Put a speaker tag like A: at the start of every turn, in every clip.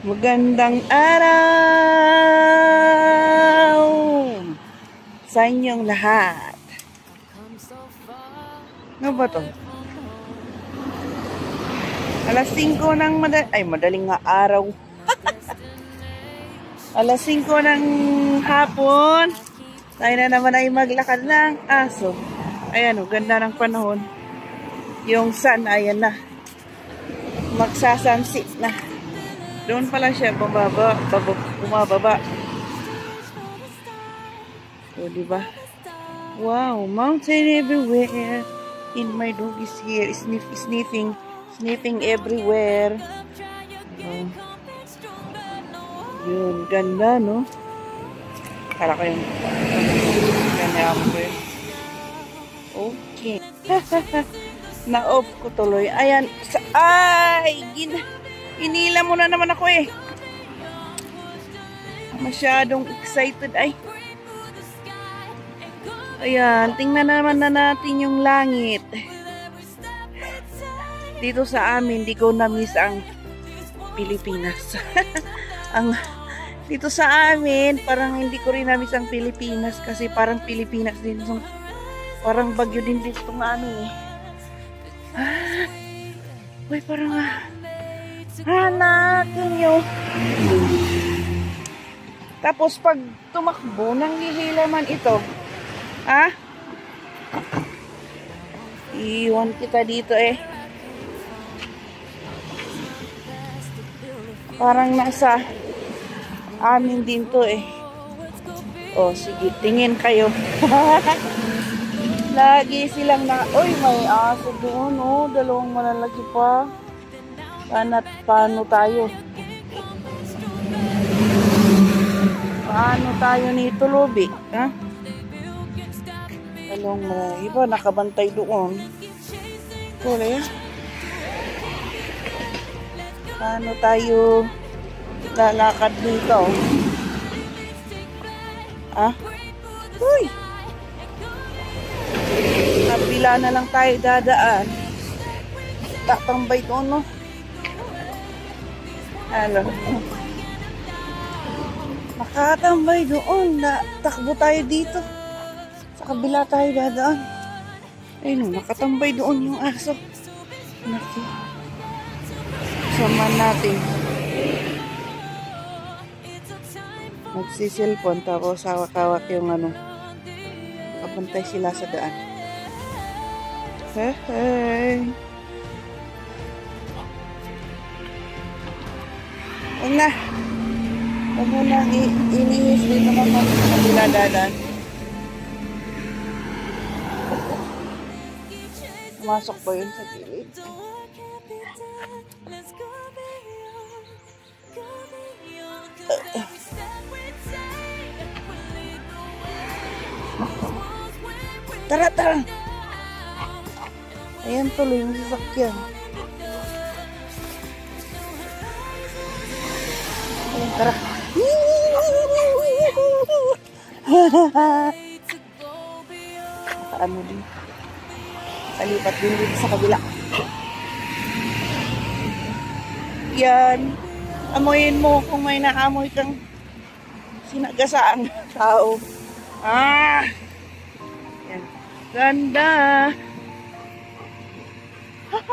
A: Magandang araw sa inyong lahat. Ano ba to? Alas 5 ng madaling nga araw. Alas 5 ng hapon. Tayo na naman ay maglakad ng aso. Ayan o, ganda ng panahon. Yung sun, ayan na. Magsasunset na. Doon pala siya bumababa. O, diba? Wow, mountain everywhere. And my dog is here, sniffing everywhere. Oh. Yun, ganda, no? Para kayong ganda ko yun. Okay. Na-off ko tuloy. Ayan. Inila mo na naman ako eh. Masyadong excited ay. Ayan, tingnan naman na natin yung langit. Dito sa amin, di ko na-miss ang Pilipinas. Dito sa amin, parang hindi ko rin na-miss ang Pilipinas kasi parang Pilipinas din. Parang bagyo din dito ng amin eh. Uy, parang hanakin nyo. Tapos pag tumakbo, nanghihila man ito. Iwan kita dito eh. Parang nasa amin din to eh. Oh, sige, tingin kayo. Lagi silang uy, may aso doon, oh. Dalawang malalaki pa. Paano tayo? Paano tayo nito, Lubi? Ha? Dalawang malalaki pa, nakabantay doon. Kulay, paano tayo lalakad dito? Uy! Kabila na lang tayo dadaan. Tatambay doon, no? Nakatambay doon. Takbo tayo dito. Sa kabila tayo dadaan. Ayun, nakatambay doon yung aso. Naku. Sama natin. Magsisilpon tapos hawak-hawak yung kapantay sila sa daan. Hey. Huwag na. Huwag mo na inihis dito naman sa kabila dadan. Pumasok pa yun sa gilid. Tara. Ayan tuloy yung sasakyan. Ayan, tara. Ano din. Palipat din dito sa kabila. Yan. Amoyin mo kung may naamoy kang sinagasaan tao. Yan. Ganda. I've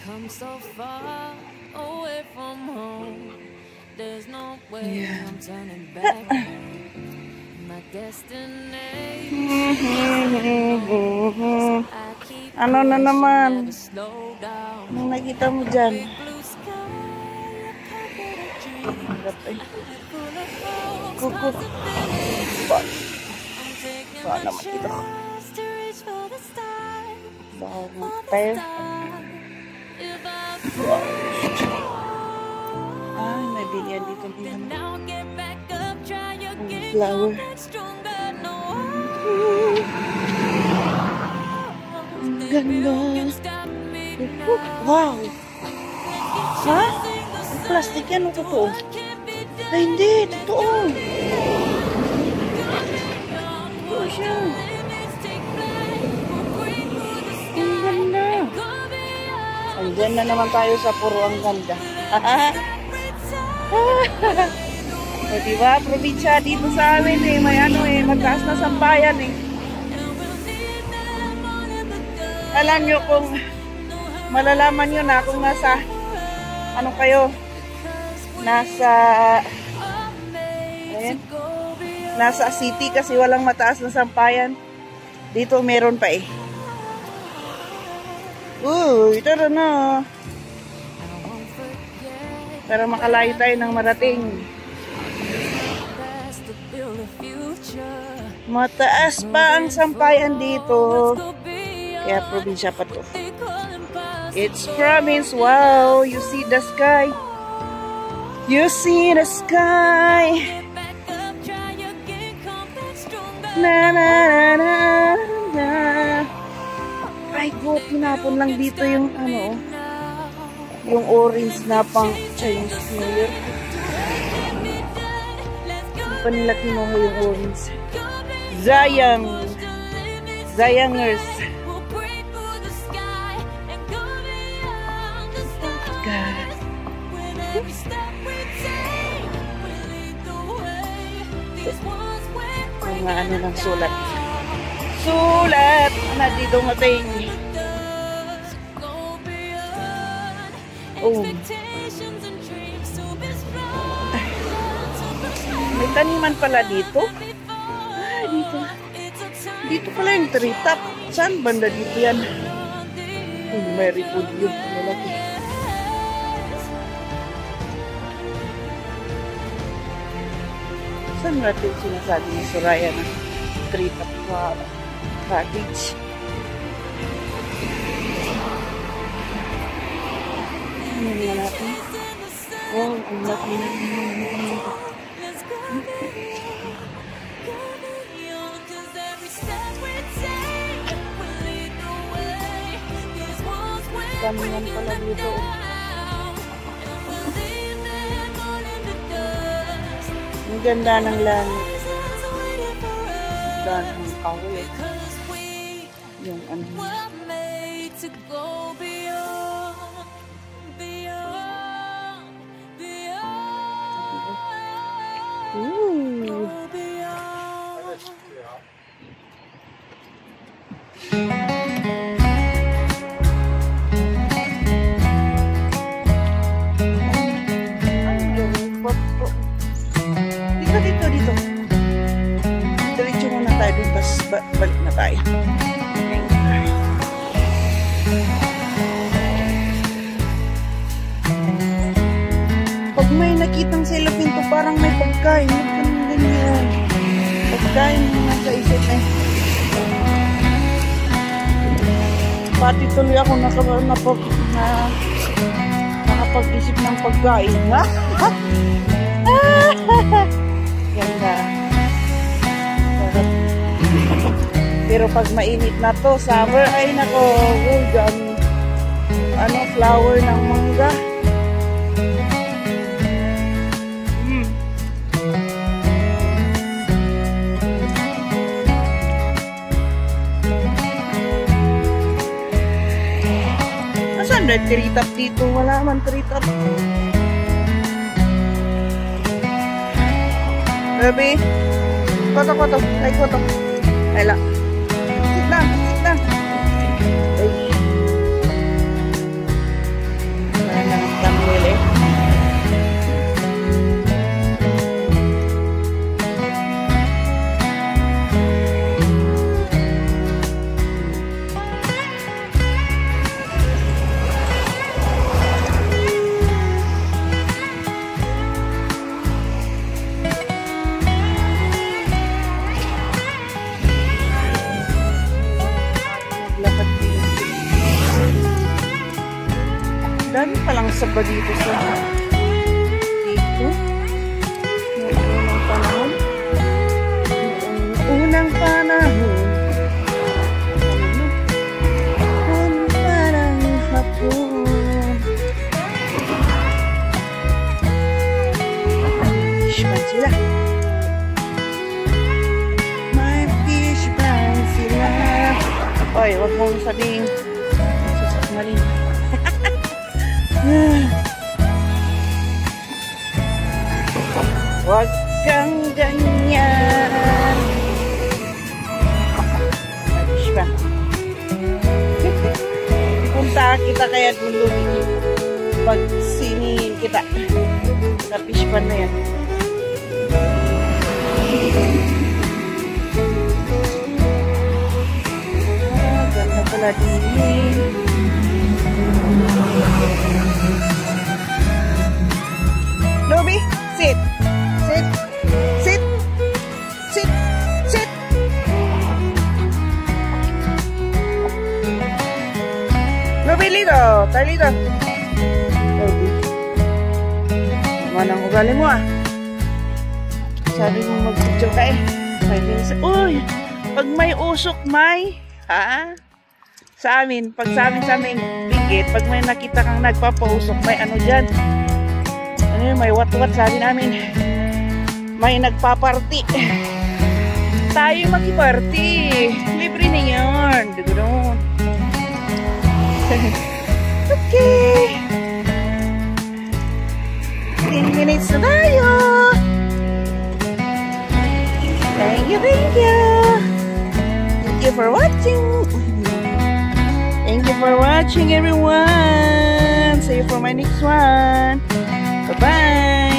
A: come so far away from home. There's no way I'm turning back. My destination. Ano na naman? Anong nakita mo dyan? Kukuk. Ba naman ito? Tayo. May bigyan dito din. Flower. Ang ganda. Wow. Ha? Ang plastic yan o totoo? Ay, hindi. Totoo. Totoo siya. Ang ganda. Andyan na naman tayo sa puro ang ganda. O diba, probinsya dito sa amin eh, may ano eh, mataas na sampayan eh. Alam nyo kung malalaman nyo na kung nasa, ano kayo, nasa, ayan, nasa city kasi walang mataas na sampayan. Dito meron pa eh. Tara na. Para makalayo tayo ng marating. Mataas pa ang sampayan dito. Kaya probinsya pa to. It's province. Wow, you see the sky. You see the sky. Na na na na na. Ay ko, pinapon lang dito yung ano, yung orange na pang Chinese New Year. Pa nila kinuha yung orange. Zayangers. God. Mga ano ng sulat. Sulat na di dumating. Oh. May taniman pala dito. Dito. Dito pala yung tree top. Saan banda dito yan? May repolyo. Malaki. Saan natin sinasabi ni Soraya na tree top cottage? Ano nga natin? Oh, ang laki na. Damihan pala dito. Ang ganda ng langit. Ganda ng kawit. Yung ano. Dito. Diretso muna tayo dun, tapos balik na tayo. Pag may nakitang cellophane to, parang may pagkain. Ganyan. Pagkain na nasa isip eh. Pati tuloy ako nakapag-isip ng pagkain. Ha? Ganda. Pero pag mainit na to, summer, ay nako, ano, flower ng mangga. Nasaan na tree top dito? Wala man tree top. Baby, koto. Ay, koto. Ay, la. Sit lang. Ay. Wala na ng thumbnail eh. Dami palang saba dito sa dito. Unang panahon. Parang hapon. Fishman sila. May fishman sila. Oy, wag mong sabihin. Susok na rin. Punta kita kaya Lubi. Pag sinihin kita. Sa fish pan na yan. Ganda pala din. Lubi, sit. Sit. Sit. Sit. Sit. Lubi, lito. Tayo lito. Lubi. Manang ugali mo ah. Sabi mo mag-video ka eh. Uy, pag may usok may, ha? Sa amin, pag sa amin bigit, pag may nakita kang nagpapausok, may ano dyan. Ano yun, may wat-wat sabi namin. May nagpaparty. Tayo mag-party. Libre na yun. Dugunon. Okay. 10 minutes na tayo. Thank you, thank you. Thank you for watching. Thank you for watching, everyone. See you for my next one. Bye-bye.